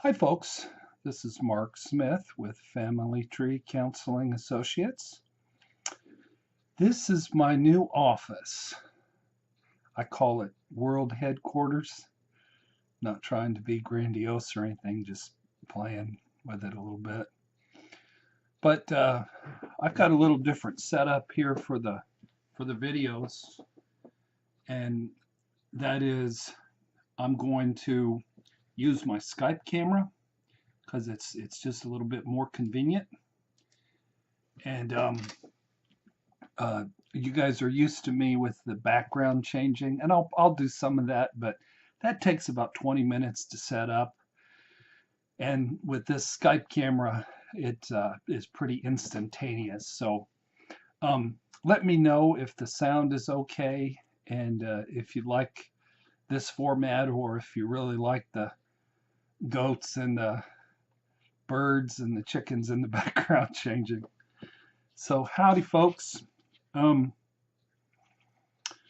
Hi, folks. This is Mark Smith with Family Tree Counseling Associates. This is my new office. I call it World Headquarters. Not trying to be grandiose or anything, just playing with it a little bit. But I've got a little different setup here for the videos, and that is I'm going to use my Skype camera because it's just a little bit more convenient. And uh, you guys are used to me with the background changing, and I'll do some of that, but that takes about 20 minutes to set up. And with this Skype camera, it is pretty instantaneous. So let me know if the sound is okay, and if you like this format, or if you really like the goats and the birds and the chickens in the background changing. So howdy, folks. Um,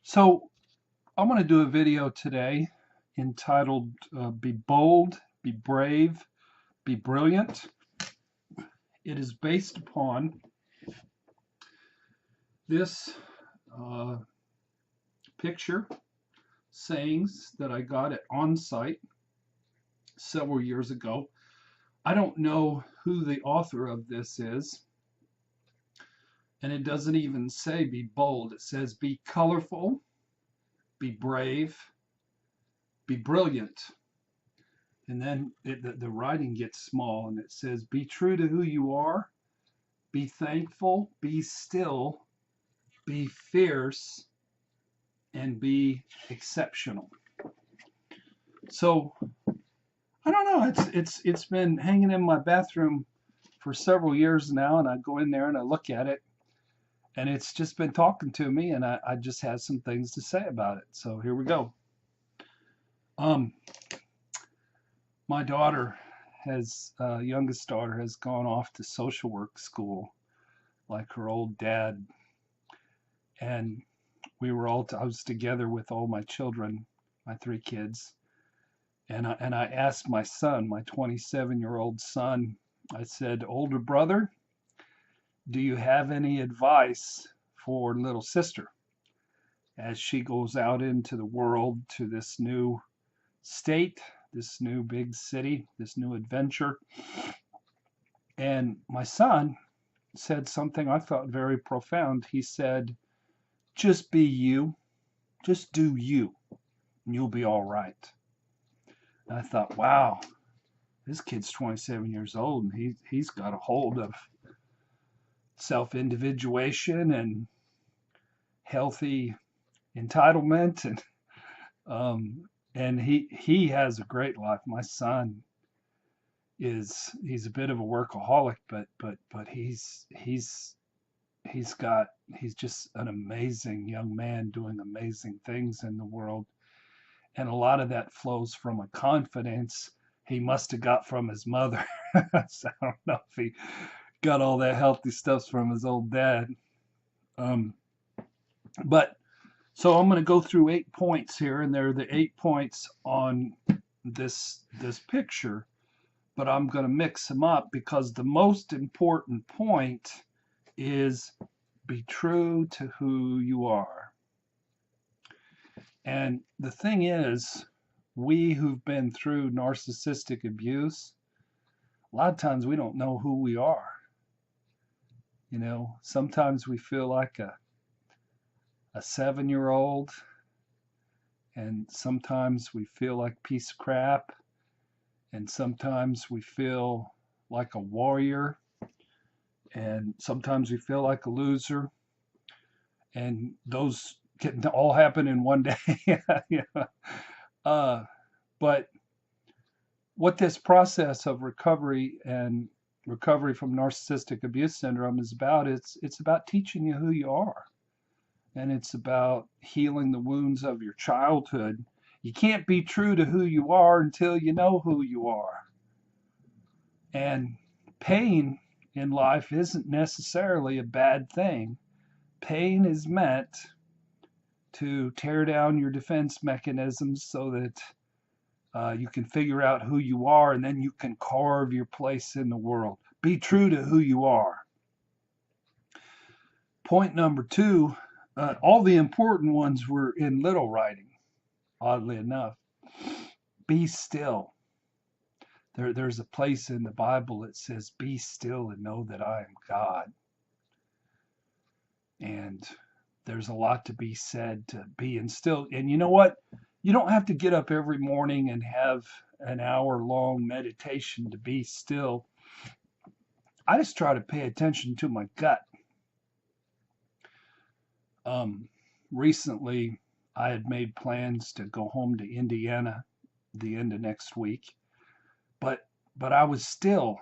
so I'm going to do a video today entitled Be Bold, Be Brave, Be Brilliant. It is based upon this picture sayings that I got at Onsite several years ago. I don't know who the author of this is, and it doesn't even say be bold. It says be colorful, be brave, be brilliant. And then the writing gets small, and it says be true to who you are, be thankful, be still, be fierce, and be exceptional. So I don't know, it's been hanging in my bathroom for several years now, and I go in there and I look at it, and it's just been talking to me, and I just have some things to say about it. So here we go. My daughter youngest daughter has gone off to social work school like her old dad. And I was together with all my children, my three kids. And I asked my son, my 27-year-old son, I said, older brother, do you have any advice for little sister as she goes out into the world, to this new state, this new big city, this new adventure? And my son said something I thought very profound. He said, just be you, just do you, and you'll be all right. And I thought, wow, this kid's 27 years old, and he's got a hold of self-individuation and healthy entitlement, and he has a great life. My son he's a bit of a workaholic, but he's just an amazing young man doing amazing things in the world. And a lot of that flows from a confidence he must have got from his mother. So I don't know if he got all that healthy stuff from his old dad. But so I'm going to go through 8 points here, and they're the 8 points on this picture, but I'm going to mix them up because the most important point is be true to who you are. And the thing is, we who've been through narcissistic abuse, a lot of times we don't know who we are. You know, sometimes we feel like a 7-year-old, and sometimes we feel like a piece of crap, and sometimes we feel like a warrior, and sometimes we feel like a loser, and those can all happen in one day. Yeah. But what this process of recovery from narcissistic abuse syndrome is about, it's about teaching you who you are, and it's about healing the wounds of your childhood. You can't be true to who you are until you know who you are. And pain in life isn't necessarily a bad thing. Pain is meant to tear down your defense mechanisms so that You can figure out who you are, and then you can carve your place in the world. Be true to who you are. Point number 2, all the important ones were in little writing, oddly enough. Be still. There's a place in the Bible that says, be still and know that I am God. And there's a lot to be said to being still. And you know what? You don't have to get up every morning and have an hour-long meditation to be still. I just try to pay attention to my gut. Recently, I had made plans to go home to Indiana the end of next week, but I was still,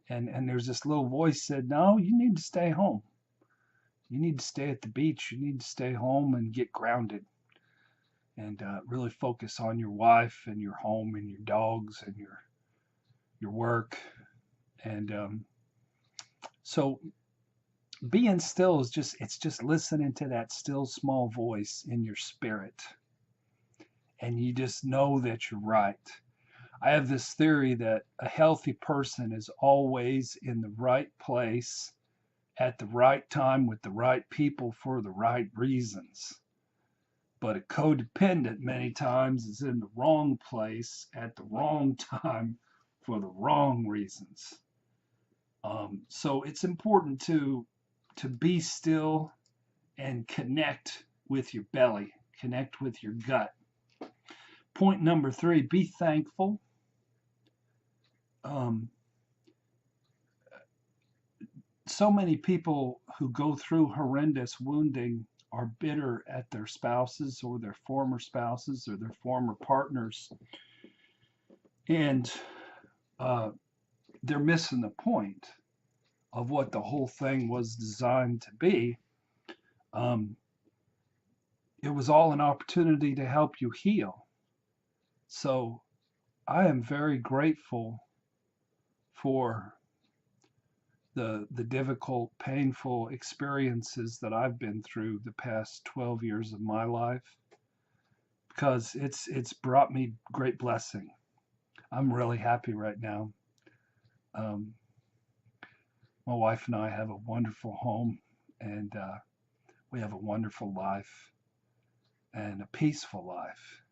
and there's this little voice said, no, you need to stay home. You need to stay at the beach. You need to stay home and get grounded, and really focus on your wife and your home and your dogs and your work. And so being still is just listening to that still small voice in your spirit, and you just know that you're right. I have this theory that a healthy person is always in the right place at the right time with the right people for the right reasons. But a codependent many times is in the wrong place at the wrong time for the wrong reasons. So it's important to be still and connect with your belly, connect with your gut. Point number 3, be thankful. So many people who go through horrendous wounding are bitter at their spouses or their former spouses or their former partners. And they're missing the point of what the whole thing was designed to be. It was all an opportunity to help you heal. So I am very grateful for the difficult, painful experiences that I've been through the past 12 years of my life, because it's brought me great blessing. I'm really happy right now. My wife and I have a wonderful home, and we have a wonderful life and a peaceful life.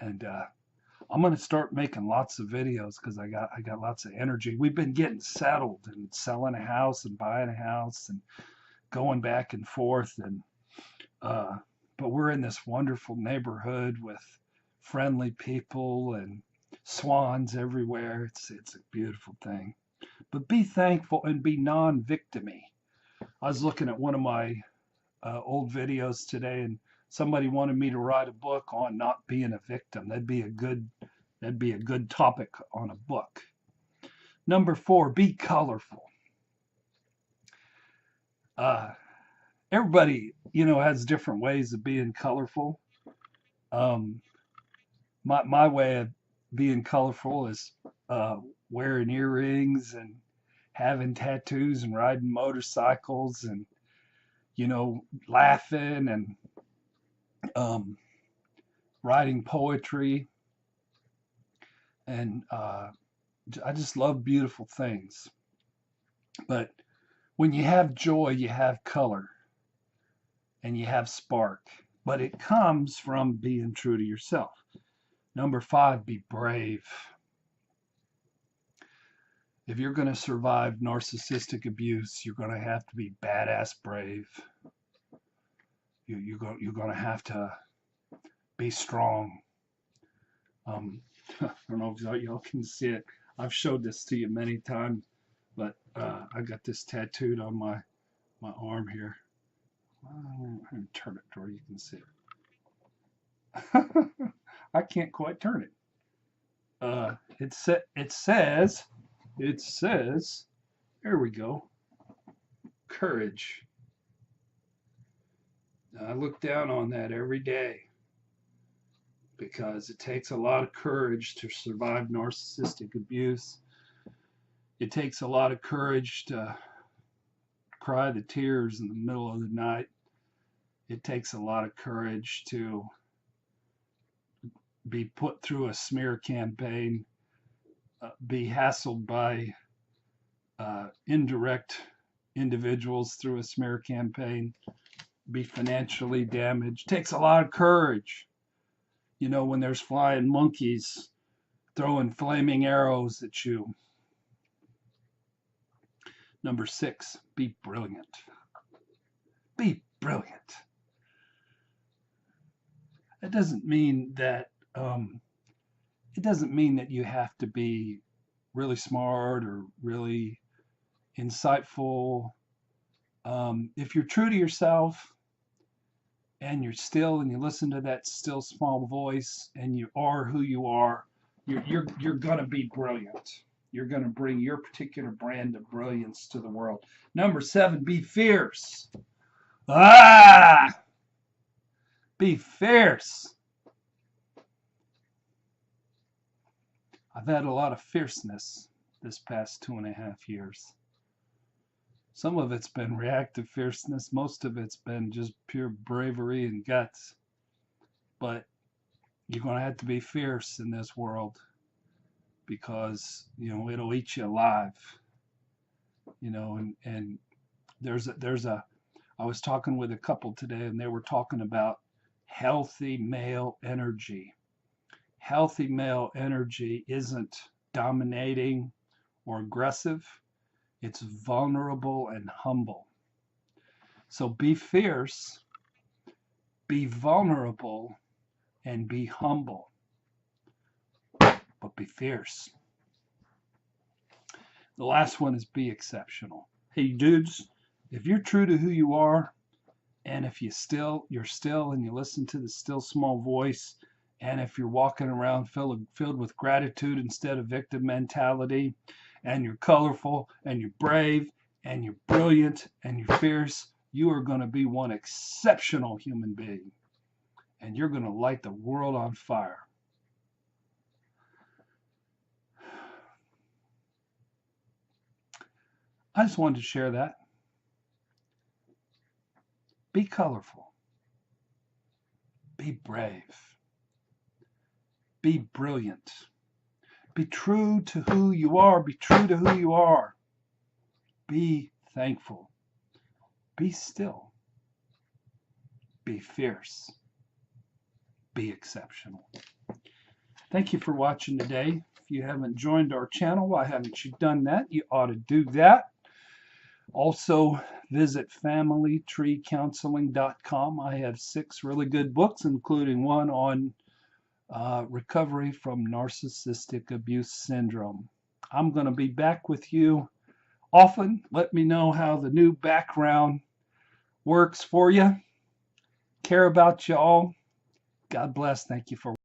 And I'm going to start making lots of videos because I got lots of energy. We've been getting settled and selling a house and buying a house and going back and forth, and but we're in this wonderful neighborhood with friendly people and swans everywhere. It's a beautiful thing. But be thankful and be non-victimy. I was looking at one of my old videos today, and somebody wanted me to write a book on not being a victim. That'd be a good topic on a book. Number 4, be colorful. Everybody, has different ways of being colorful. My way of being colorful is wearing earrings and having tattoos and riding motorcycles and laughing and writing poetry, and I just love beautiful things. But when you have joy, you have color and you have spark, but it comes from being true to yourself. Number 5, be brave. If you're going to survive narcissistic abuse, you're going to have to be badass brave. You're going to have to be strong. I don't know if y'all can see it. I've showed this to you many times, but I got this tattooed on my arm here. I'm going to turn it to where you can see it. I can't quite turn it. It says, there we go, courage. I look down on that every day because it takes a lot of courage to survive narcissistic abuse. It takes a lot of courage to cry the tears in the middle of the night. It takes a lot of courage to be put through a smear campaign, be hassled by indirect individuals through a smear campaign, be financially damaged. Takes a lot of courage. You know, when there's flying monkeys throwing flaming arrows at you. Number 6, be brilliant. Be brilliant. It doesn't mean that you have to be really smart or really insightful. If you're true to yourself and you're still and you listen to that still small voice and you are who you are, you're gonna be brilliant. You're gonna bring your particular brand of brilliance to the world. Number 7, be fierce. Be fierce. I've had a lot of fierceness this past 2.5 years. Some of it's been reactive fierceness. Most of it's been just pure bravery and guts. But you're going to have to be fierce in this world because, you know, it'll eat you alive. You know, and I was talking with a couple today and they were talking about healthy male energy. Healthy male energy isn't dominating or aggressive. It's vulnerable and humble. So be fierce, be vulnerable, and be humble. But be fierce. The last one is be exceptional. Hey dudes, if you're true to who you are, and if you're still and you listen to the still small voice, and if you're walking around filled with gratitude instead of victim mentality, and you're colorful, and you're brave, and you're brilliant, and you're fierce, you are going to be one exceptional human being. And you're going to light the world on fire. I just wanted to share that. Be colorful. Be brave. Be brilliant. Be true to who you are. Be true to who you are. Be thankful. Be still. Be fierce. Be exceptional. Thank you for watching today. If you haven't joined our channel, why haven't you done that? You ought to do that. Also, visit familytreecounseling.com. I have 6 really good books, including one on recovery from narcissistic abuse syndrome. I'm going to be back with you often. Let me know how the new background works for you. Care about you all. God bless. Thank you for